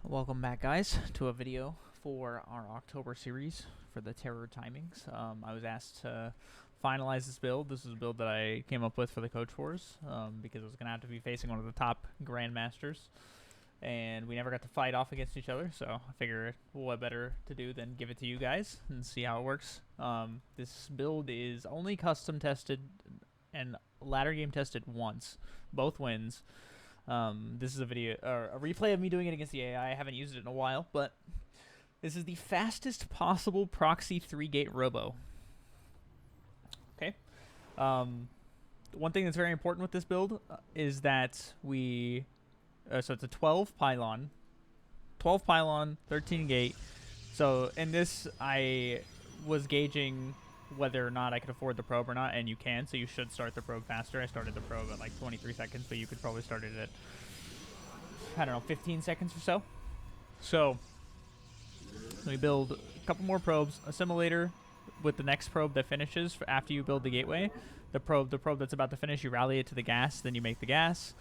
Welcome back, guys, to a video for our October series for the Terror Timings. I was asked to finalize this build. This is a build that I came up with for the Coach Wars because I was going to have to be facing one of the top Grandmasters, and we never got to fight off against each other, so I figured what better to do than give it to you guys and see how it works. This build is only custom tested and ladder game tested once, both wins. This is a video or a replay of me doing it against the AI. I haven't used it in a while, but this is the fastest possible proxy 3-gate robo. Okay. One thing that's very important with this build is that we so it's a 12 pylon, 13 gate. So in this, I was gauging whether or not I could afford the probe or not, and you can, so you should start the probe faster. I started the probe at like 23 seconds, but you could probably start it at, I don't know, 15 seconds or so. So we build a couple more probes, assimilator with the next probe that finishes after you build the gateway. The probe that's about to finish, you rally it to the gas, then you make the gas.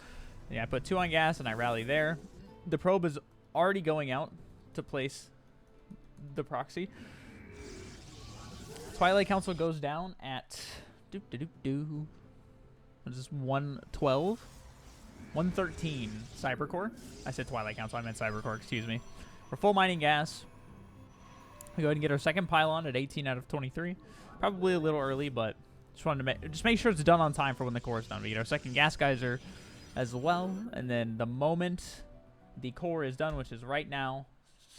Yeah, I put 2 on gas and I rally there. The probe is already going out to place the proxy. Twilight Council goes down at what is this, 112? 113 Cybercore. I said Twilight Council, I meant Cybercore, excuse me. We're full mining gas. We go ahead and get our second pylon at 18 out of 23. Probably a little early, but just wanted to make sure it's done on time for when the core is done. We get our second gas geyser as well, and then the moment the core is done, which is right now,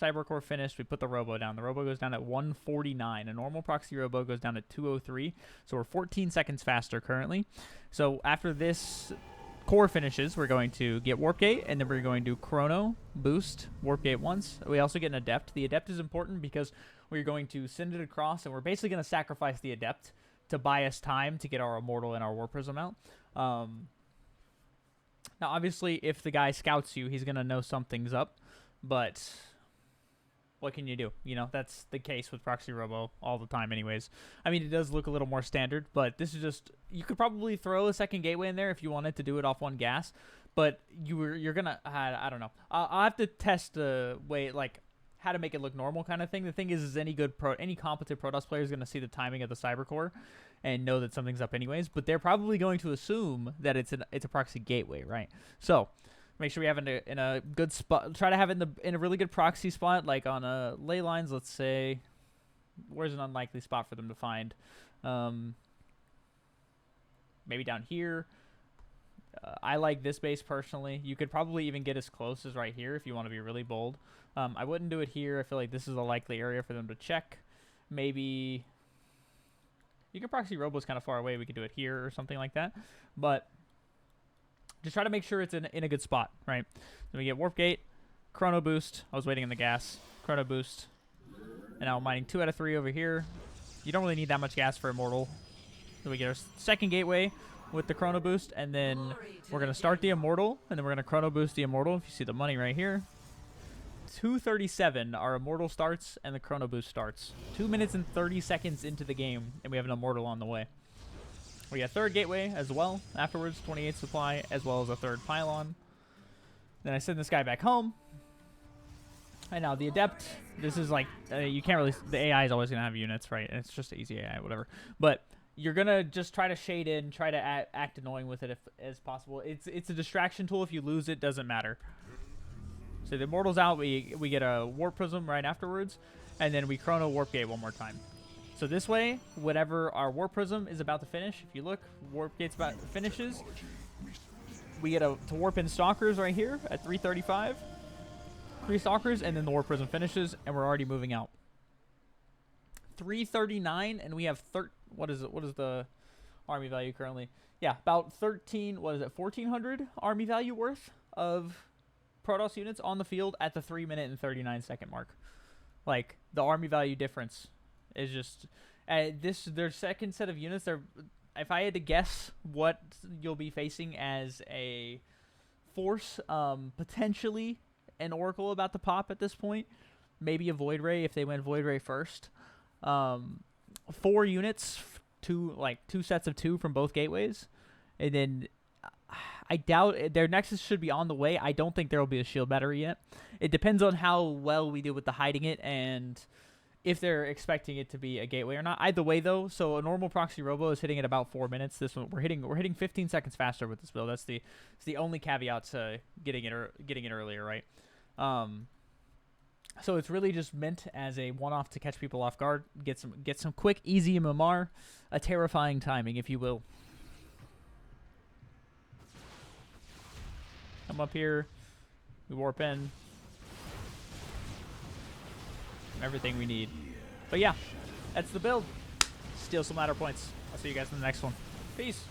Cybercore finished, we put the robo down. The robo goes down at 149. A normal proxy robo goes down at 203. So we're 14 seconds faster currently. So after this core finishes, we're going to get warp gate, and then we're going to chrono boost warp gate once. We also get an adept. The adept is important because we're going to send it across, and we're basically going to sacrifice the adept to buy us time to get our immortal and our warp prism out. Now, obviously, if the guy scouts you, he's going to know something's up, but what can you do? You know, that's the case with Proxy Robo all the time anyways. I mean, it does look a little more standard, but this is just, you could probably throw a second gateway in there if you wanted to do it off one gas, but you're going to, I don't know. I'll have to test the way, like, how to make it look normal kind of thing. The thing is any competent Protoss player is going to see the timing of the Cybercore and know that something's up anyways, but they're probably going to assume that it's a proxy gateway, right? So make sure we have it in a good spot. Try to have it in a really good proxy spot, like on a ley lines. Let's say, where's an unlikely spot for them to find? Maybe down here. I like this base personally. You could probably even get as close as right here if you want to be really bold. I wouldn't do it here. I feel like this is a likely area for them to check. Maybe you can proxy Robo's kind of far away. We could do it here or something like that. But just try to make sure it's in a good spot, right? Then we get warp gate, chrono boost. I was waiting in the gas. Chrono boost. And now I'm mining 2 out of 3 over here. You don't really need that much gas for immortal. Then we get our second gateway with the chrono boost, and then we're going to start the immortal, and then we're going to chrono boost the immortal. If you see the money right here, 2:37 our immortal starts and the chrono boost starts. 2 minutes and 30 seconds into the game, and we have an immortal on the way. We got third gateway as well afterwards, 28 supply, as well as a third pylon. Then I send this guy back home. And now the adept, this is like, you can't really, the AI is always going to have units, right? And it's just easy AI, whatever. But you're going to just try to shade in, try to act annoying with it as possible. It's a distraction tool. If you lose it, doesn't matter. So the immortal's out, we get a warp prism right afterwards, and then we chrono warp gate one more time. So this way, whenever our warp prism is about to finish, if you look, warp gate's about finishes, we get to warp in stalkers right here at 3:35. 3 stalkers, and then the warp prism finishes, and we're already moving out. 3:39, and we have what is the army value currently? Yeah, about 1,400 army value worth of Protoss units on the field at the 3-minute and 39-second mark. Like, the army value difference is just their second set of units. If I had to guess what you'll be facing as a force, potentially an Oracle about to pop at this point, maybe a Void Ray if they went Void Ray first. 4 units, two sets of 2 from both gateways, and then I doubt their Nexus should be on the way. I don't think there will be a shield battery yet. It depends on how well we do with the hiding it and if they're expecting it to be a gateway or not. Either way, though, so a normal proxy robo is hitting at about 4 minutes. This one we're hitting 15 seconds faster with this build. That's the only caveat to getting it earlier, right? So it's really just meant as a one-off to catch people off guard, get some quick, easy MMR, a terrifying timing, if you will. Come up here, we warp in. Everything we need. But yeah, that's the build. Steal some ladder points. I'll see you guys in the next one. Peace.